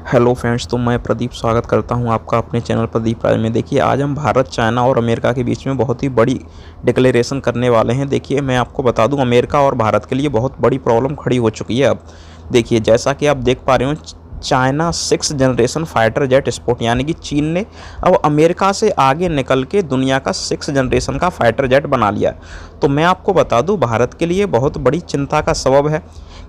Hello friends, तो मैं प्रदीप स्वागत करता हूं आपका अपने चैनल प्रदीप राज में। देखिए, आज हम भारत, चाइना और अमेरिका के बीच में बहुत ही बड़ी डिक्लेरेशन करने वाले हैं। देखिए, मैं आपको बता दूं, अमेरिका और भारत के लिए बहुत बड़ी प्रॉब्लम खड़ी हो चुकी है अब। देखिए, जैसा कि आप देख पा रहे हो, China 6th generation fighter jet sport, यानी कि चीन ने अब अमेरिका से आगे निकल के दुनिया का 6th जनरेशन का फाइटर जेट बना लिया। तो मैं आपको बता दूं, भारत के लिए बहुत बड़ी चिंता का सबब है,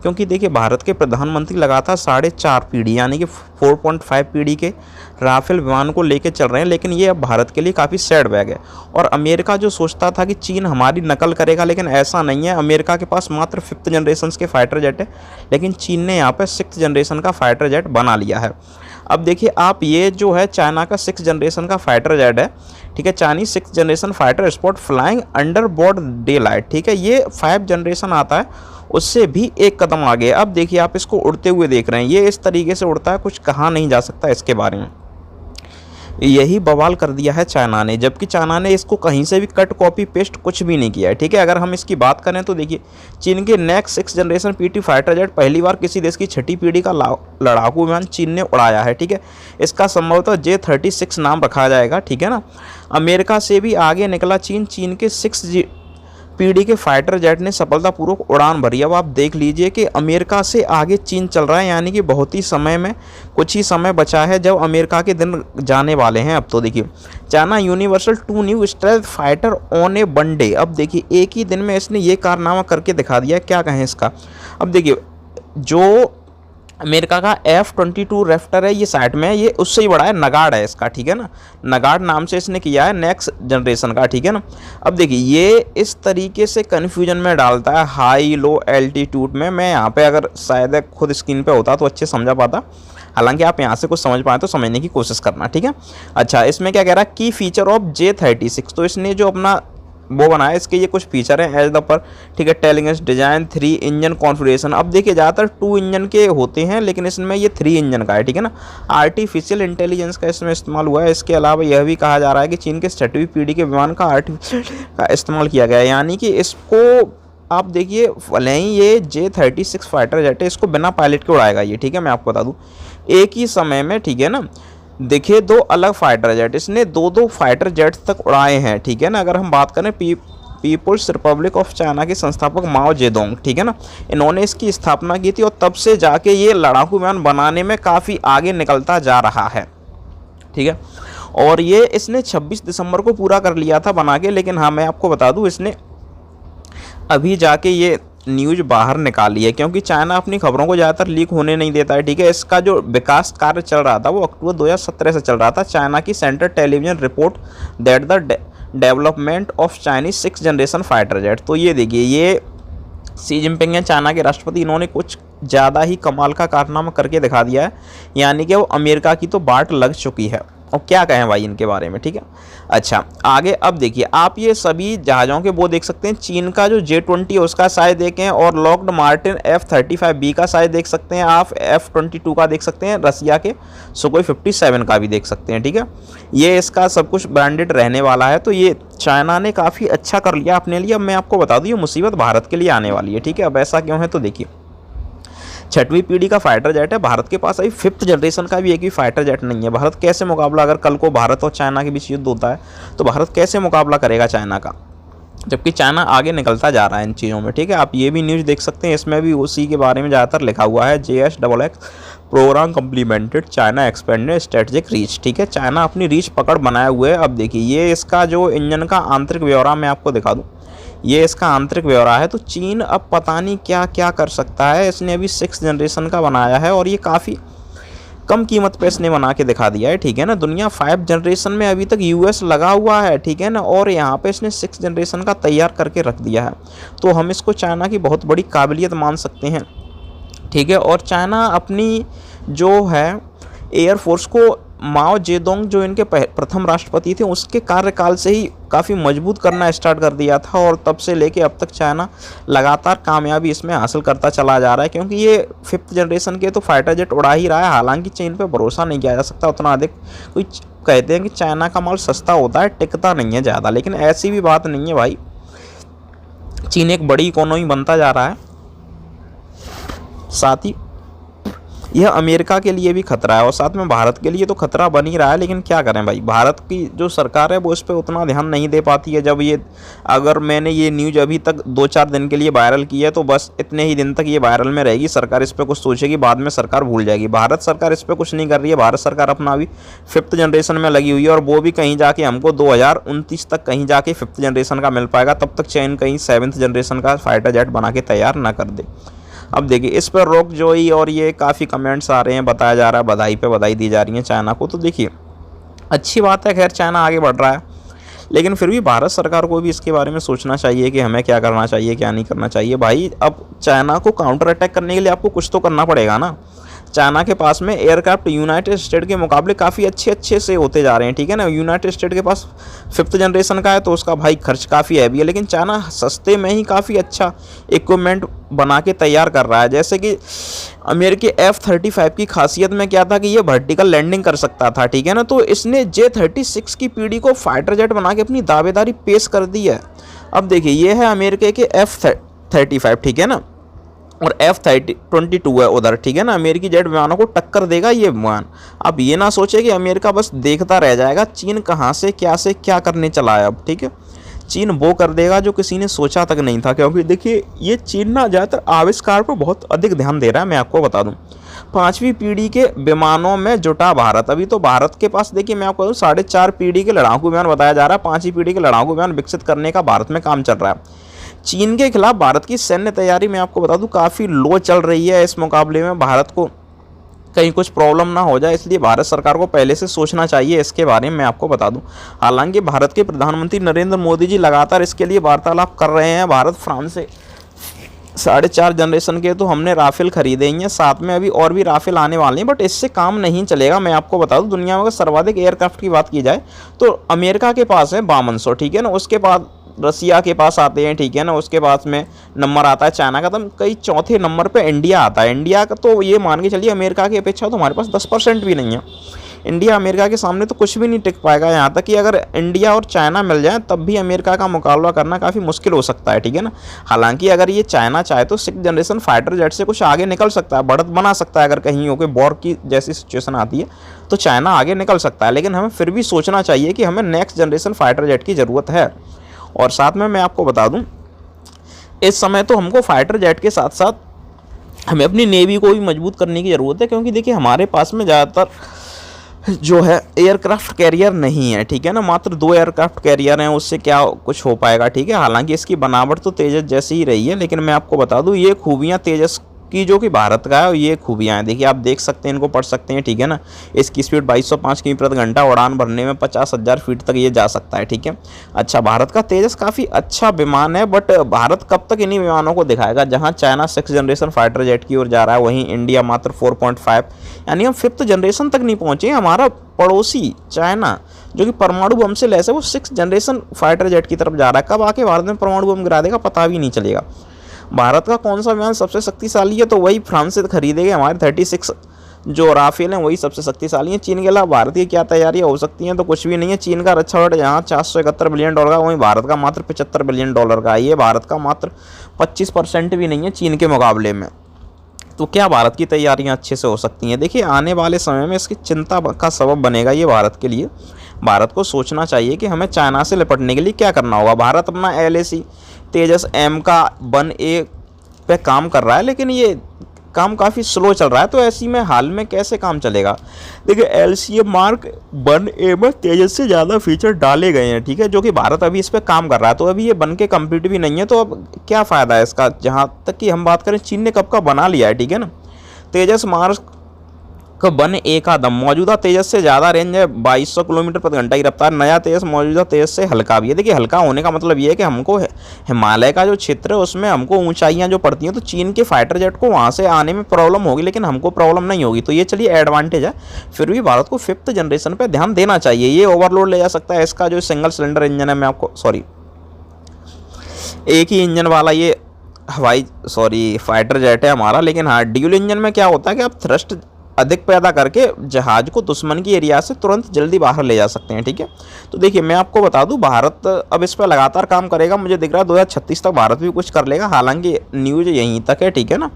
क्योंकि देखिए, भारत के प्रधानमंत्री लगातार 4.5 पीढ़ी यानी कि 4.5 पीढ़ी के राफेल विमान को लेके चल रहे हैं, लेकिन ये अब भारत के लिए काफ़ी सैड बैग है। और अमेरिका जो सोचता था कि चीन हमारी नकल करेगा, लेकिन ऐसा नहीं है। अमेरिका के पास मात्र 5th जनरेशन के फाइटर जेट है, लेकिन चीन ने यहाँ पर 6th जनरेशन का फाइटर जेट बना लिया है। अब देखिए आप, ये जो है चाइना का 6th जनरेशन का फाइटर जेट है, ठीक है, Chinese 6th generation fighter sport flying under board day light, ठीक है। ये 5 जनरेशन आता है, उससे भी एक कदम आगे। अब देखिए, आप इसको उड़ते हुए देख रहे हैं, ये इस तरीके से उड़ता है, कुछ कहा नहीं जा सकता इसके बारे में। यही बवाल कर दिया है चाइना ने, जबकि चाइना ने इसको कहीं से भी कट कॉपी पेस्ट कुछ भी नहीं किया है, ठीक है। अगर हम इसकी बात करें तो देखिए, चीन के next 6th generation PT fighter jet पहली बार किसी देश की 6ठी पीढ़ी का लड़ाकू विमान चीन ने उड़ाया है, ठीक है। इसका संभवतः J-36 नाम रखा जाएगा, ठीक है ना। अमेरिका से भी आगे निकला चीन, चीन के 6th पीढ़ी के फाइटर जेट ने सफलतापूर्वक उड़ान भरी। अब आप देख लीजिए कि अमेरिका से आगे चीन चल रहा है, यानी कि बहुत ही समय में, कुछ ही समय बचा है जब अमेरिका के दिन जाने वाले हैं। अब तो देखिए, China universal 2 new stealth fighter on A one day. अब देखिए, एक ही दिन में इसने ये कारनामा करके दिखा दिया, क्या कहें इसका। अब देखिए, जो अमेरिका का F-22 रैप्टर है, ये साइड में है, ये उससे ही बड़ा है, नगाड़ है इसका, ठीक है ना। नगाड़ नाम से इसने किया है नेक्स्ट जनरेशन का, ठीक है ना। अब देखिए, ये इस तरीके से कन्फ्यूजन में डालता है हाई लो एल्टीट्यूड में। मैं यहाँ पे अगर शायद खुद स्क्रीन पे होता तो अच्छे समझा पाता, हालांकि आप यहाँ से कुछ समझ पाए तो समझने की कोशिश करना, ठीक है। अच्छा, इसमें क्या कह रहा है, की फीचर ऑफ J-36। तो इसने जो अपना वो बनाया, इसके ये कुछ फीचर हैं एज द पर, ठीक है। टेलिंगस डिजाइन 3 इंजन कॉन्फ़िगरेशन। अब देखिए, ज़्यादातर 2 इंजन के होते हैं, लेकिन इसमें ये 3 इंजन का है, ठीक है ना। आर्टिफिशियल इंटेलिजेंस का इसमें इस्तेमाल हुआ है। इसके अलावा यह भी कहा जा रहा है कि चीन के 6वीं पीढ़ी के विमान का आर्टिफिशियल का इस्तेमाल किया गया है, यानी कि इसको आप देखिए, भले ही ये J-36 फाइटर जेट है, इसको बिना पायलट के उड़ाएगा ये, ठीक है। मैं आपको बता दूँ, एक ही समय में, ठीक है ना। देखिए, 2 अलग फाइटर जेट, इसने 2 फाइटर जेट तक उड़ाए हैं, ठीक है ना। अगर हम बात करें पीपुल्स रिपब्लिक ऑफ चाइना के संस्थापक माओ जेडोंग, ठीक है ना, इन्होंने इसकी स्थापना की थी, और तब से जाके ये लड़ाकू विमान बनाने में काफ़ी आगे निकलता जा रहा है, ठीक है। और ये इसने 26 दिसंबर को पूरा कर लिया था बना के, लेकिन हाँ, मैं आपको बता दूँ, इसने अभी जाके ये न्यूज़ बाहर निकाली है, क्योंकि चाइना अपनी खबरों को ज़्यादातर लीक होने नहीं देता है, ठीक है। इसका जो विकास कार्य चल रहा था वो अक्टूबर 2017 से चल रहा था। चाइना की central television report that the development of Chinese 6th generation fighter jet. तो ये देखिए, ये शी जिनपिंग है, चाइना के राष्ट्रपति, इन्होंने कुछ ज़्यादा ही कमाल का कारनामा करके दिखा दिया है, यानी कि वो अमेरिका की तो बाट लग चुकी है। और क्या कहें भाई इनके बारे में, ठीक है। अच्छा, आगे अब देखिए, आप ये सभी जहाज़ों के वो देख सकते हैं। चीन का जो J-20 है उसका साइज देखें, और लॉकहीड मार्टिन F-35B का साइज देख सकते हैं आप, F-22 का देख सकते हैं, रसिया के सुखोई 57 का भी देख सकते हैं, ठीक है। ये इसका सब कुछ ब्रांडेड रहने वाला है। तो ये चाइना ने काफ़ी अच्छा कर लिया अपने लिए। अब मैं आपको बता दूँ, ये मुसीबत भारत के लिए आने वाली है, ठीक है। अब ऐसा क्यों है, तो देखिए, 6वीं पीढ़ी का फाइटर जेट है, भारत के पास अभी 5th जनरेशन का भी एक भी फाइटर जेट नहीं है। भारत कैसे मुकाबला, अगर कल को भारत और चाइना के बीच युद्ध होता है तो भारत कैसे मुकाबला करेगा चाइना का, जबकि चाइना आगे निकलता जा रहा है इन चीज़ों में, ठीक है। आप ये भी न्यूज़ देख सकते हैं, इसमें भी उसी के बारे में ज़्यादातर लिखा हुआ है। JSXX programme complemented China expanded strategic reach, ठीक है। चाइना अपनी रीच पकड़ बनाए हुए है। अब देखिए, ये इसका जो इंजन का आंतरिक ब्यौरा मैं आपको दिखा दूँ, ये इसका आंतरिक ब्यौरा है। तो चीन अब पता नहीं क्या क्या कर सकता है। इसने अभी 6th जनरेशन का बनाया है, और ये काफ़ी कम कीमत पे इसने बना के दिखा दिया है, ठीक है ना। दुनिया 5 जनरेशन में अभी तक US लगा हुआ है, ठीक है ना, और यहाँ पे इसने 6th जनरेशन का तैयार करके रख दिया है। तो हम इसको चाइना की बहुत बड़ी काबिलियत मान सकते हैं, ठीक है। और चाइना अपनी जो है एयरफोर्स को, माओ जेडोंग जो इनके प्रथम राष्ट्रपति थे, उसके कार्यकाल से ही काफ़ी मजबूत करना स्टार्ट कर दिया था, और तब से लेके अब तक चाइना लगातार कामयाबी इसमें हासिल करता चला जा रहा है, क्योंकि ये 5th जनरेशन के तो फाइटर जेट उड़ा ही रहा है। हालांकि चीन पे भरोसा नहीं किया जा सकता उतना अधिक। कोई कहते हैं कि चाइना का माल सस्ता होता है, टिकता नहीं है ज़्यादा, लेकिन ऐसी भी बात नहीं है भाई। चीन एक बड़ी इकोनॉमी बनता जा रहा है, साथ ही यह अमेरिका के लिए भी खतरा है और साथ में भारत के लिए तो खतरा बन ही रहा है। लेकिन क्या करें भाई, भारत की जो सरकार है वो इस पर उतना ध्यान नहीं दे पाती है। जब ये अगर मैंने ये न्यूज़ अभी तक 2-4 दिन के लिए वायरल की है तो बस इतने ही दिन तक ये वायरल में रहेगी। सरकार इस पर कुछ सोचेगी, बाद में सरकार भूल जाएगी। भारत सरकार इस पर कुछ नहीं कर रही है। भारत सरकार अपना अभी 5th जनरेशन में लगी हुई है और वो भी कहीं जाके हमको 2029 तक कहीं जाके 5th जनरेशन का मिल पाएगा। तब तक चीन कहीं 7th जनरेशन का फाइटर जेट बना के तैयार ना कर दे। अब देखिए इस पर रोक जोई और ये काफ़ी कमेंट्स आ रहे हैं, बताया जा रहा है बधाई पे बधाई दी जा रही है चाइना को। तो देखिए अच्छी बात है, खैर चाइना आगे बढ़ रहा है, लेकिन फिर भी भारत सरकार को भी इसके बारे में सोचना चाहिए कि हमें क्या करना चाहिए क्या नहीं करना चाहिए। भाई अब चाइना को काउंटर अटैक करने के लिए आपको कुछ तो करना पड़ेगा ना। चाइना के पास में एयरक्राफ्ट यूनाइटेड स्टेट के मुकाबले काफ़ी अच्छे से होते जा रहे हैं, ठीक है ना। यूनाइटेड स्टेट के पास 5th जनरेशन का है तो उसका भाई खर्च काफ़ी हैवी है, लेकिन चाइना सस्ते में ही काफ़ी अच्छा इक्विपमेंट बना के तैयार कर रहा है। जैसे कि अमेरिकी F-35 की खासियत में क्या था कि ये वर्टिकल लैंडिंग कर सकता था, ठीक है ना। तो इसने J-36 की पीढ़ी को फाइटर जेट बना के अपनी दावेदारी पेश कर दी है। अब देखिए ये है अमेरिका के F-35, ठीक है ना, और F-22 है उधर, ठीक है ना। अमेरिकी जेट विमानों को टक्कर देगा ये विमान। अब ये ना सोचे कि अमेरिका बस देखता रह जाएगा, चीन कहाँ से क्या करने चला है अब, ठीक है। चीन वो कर देगा जो किसी ने सोचा तक नहीं था, क्योंकि देखिए ये चीन ना ज़्यादातर आविष्कार पर बहुत अधिक ध्यान दे रहा है। मैं आपको बता दूं 5वीं पीढ़ी के विमानों में जुटा भारत। अभी तो भारत के पास देखिए मैं आपको 4.5 पीढ़ी के लड़ाकू विमान बताया जा रहा है। 5वीं पीढ़ी के लड़ाकू विमान विकसित करने का भारत में काम चल रहा है। चीन के खिलाफ भारत की सैन्य तैयारी मैं आपको बता दूं काफ़ी लो चल रही है। इस मुकाबले में भारत को कहीं कुछ प्रॉब्लम ना हो जाए, इसलिए भारत सरकार को पहले से सोचना चाहिए इसके बारे में। मैं आपको बता दूं हालांकि भारत के प्रधानमंत्री नरेंद्र मोदी जी लगातार इसके लिए वार्तालाप कर रहे हैं। भारत फ्रांस से 4.5 जनरेशन के तो हमने राफेल खरीदे ही हैं, साथ में अभी और भी राफेल आने वाले हैं, बट इससे काम नहीं चलेगा। मैं आपको बता दूं दुनिया में अगर सर्वाधिक एयरक्राफ्ट की बात की जाए तो अमेरिका के पास है 5200, ठीक है ना। उसके बाद रसिया के पास आते हैं, ठीक है ना। उसके बाद में नंबर आता है चाइना का, तो कई चौथे नंबर पे इंडिया आता है। इंडिया का तो ये मान के चलिए अमेरिका की अपेक्षा तो हमारे पास 10% भी नहीं है। इंडिया अमेरिका के सामने तो कुछ भी नहीं टिक पाएगा। यहाँ तक कि अगर इंडिया और चाइना मिल जाए तब भी अमेरिका का मुकाबला करना काफ़ी मुश्किल हो सकता है, ठीक है ना। हालांकि अगर ये चाइना चाहे तो 6th जनरेशन फाइटर जेट से कुछ आगे निकल सकता है, बढ़त बना सकता है। अगर कहीं हो कोई वॉर की जैसी सिचुएशन आती है तो चाइना आगे निकल सकता है, लेकिन हमें फिर भी सोचना चाहिए कि हमें नेक्स्ट जनरेशन फाइटर जेट की ज़रूरत है। और साथ में मैं आपको बता दूं इस समय तो हमको फाइटर जेट के साथ साथ हमें अपनी नेवी को भी मजबूत करने की ज़रूरत है, क्योंकि देखिए हमारे पास में ज़्यादातर जो है एयरक्राफ्ट कैरियर नहीं है, ठीक है ना। मात्र 2 एयरक्राफ्ट कैरियर हैं, उससे क्या कुछ हो पाएगा, ठीक है। हालांकि इसकी बनावट तो तेजस जैसी ही रही है, लेकिन मैं आपको बता दूं ये खूबियां तेजस की जो कि भारत का है ये खूबियाँ हैं। देखिए आप देख सकते हैं, इनको पढ़ सकते हैं, ठीक है ना। इसकी स्पीड 2205 किमी प्रति घंटा, उड़ान भरने में 50,000 फीट तक ये जा सकता है, ठीक है। अच्छा भारत का तेजस काफ़ी अच्छा विमान है, बट भारत कब तक इन्हीं विमानों को दिखाएगा। जहाँ China 6th generation fighter jet की ओर जा रहा है, वहीं इंडिया मात्र 4.5, यानी हम 5th जनरेशन तक नहीं पहुँचे। हमारा पड़ोसी चाइना जो कि परमाणु बम से लैस है वो 6th जनरेशन फाइटर जेट की तरफ जा रहा है। कब आके भारत में परमाणु बम गिरा देगा पता भी नहीं चलेगा। भारत का कौन सा विमान सबसे शक्तिशाली है, तो वही फ्रांस से खरीदे गए हमारे 36 जो राफेल हैं वही सबसे शक्तिशाली हैं। चीन के अलावा भारत की क्या तैयारियां हो सकती हैं, तो कुछ भी नहीं है। चीन का रक्षा बजट यहाँ $471 बिलियन का, वहीं भारत का मात्र $75 बिलियन का है। ये भारत का मात्र 25% भी नहीं है चीन के मुकाबले में। तो क्या भारत की तैयारियां अच्छे से हो सकती हैं? देखिए आने वाले समय में इसकी चिंता का सबब बनेगा ये भारत के लिए। भारत को सोचना चाहिए कि हमें चाइना से निपटने के लिए क्या करना होगा। भारत अपना LAC तेजस M का 1A पे काम कर रहा है, लेकिन ये काम काफ़ी स्लो चल रहा है। तो ऐसी में हाल में कैसे काम चलेगा। देखिए LCA Mark 1A में तेजस से ज़्यादा फीचर डाले गए हैं, ठीक है, जो कि भारत अभी इस पर काम कर रहा है। तो अभी ये बन के कंप्लीट भी नहीं है, तो अब क्या फ़ायदा है इसका। जहाँ तक कि हम बात करें चीन ने कब का बना लिया है, ठीक है ना। तेजस मार्क 1A का दम मौजूदा तेजस से ज़्यादा रेंज है, 2200 किलोमीटर प्रति घंटा की रफ्तार। नया तेजस मौजूदा तेजस से हल्का भी है। देखिए हल्का होने का मतलब ये है कि हमको हिमालय का जो क्षेत्र है उसमें हमको ऊंचाइयां जो पड़ती हैं, तो चीन के फाइटर जेट को वहां से आने में प्रॉब्लम होगी, लेकिन हमको प्रॉब्लम नहीं होगी। तो ये चलिए एडवांटेज है। फिर भी भारत को 5th जनरेशन पर ध्यान देना चाहिए। ये ओवरलोड ले जा सकता है। इसका जो सिंगल सिलेंडर इंजन है, मैं आपको एक ही इंजन वाला ये फाइटर जेट है हमारा। लेकिन हाँ ड्यूल इंजन में क्या होता है कि आप थ्रस्ट अधिक पैदा करके जहाज़ को दुश्मन की एरिया से तुरंत जल्दी बाहर ले जा सकते हैं। ठीक है, तो देखिए मैं आपको बता दूं, भारत अब इस पर लगातार काम करेगा। मुझे दिख रहा है 2036 तक भारत भी कुछ कर लेगा, हालांकि न्यूज़ यहीं तक है। ठीक है ना,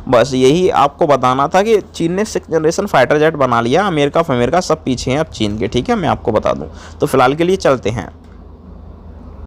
बस यही आपको बताना था कि चीन ने 6th जनरेशन फाइटर जेट बना लिया, अमेरिका सब पीछे हैं अब चीन के। ठीक है, मैं आपको बता दूँ, तो फिलहाल के लिए चलते हैं।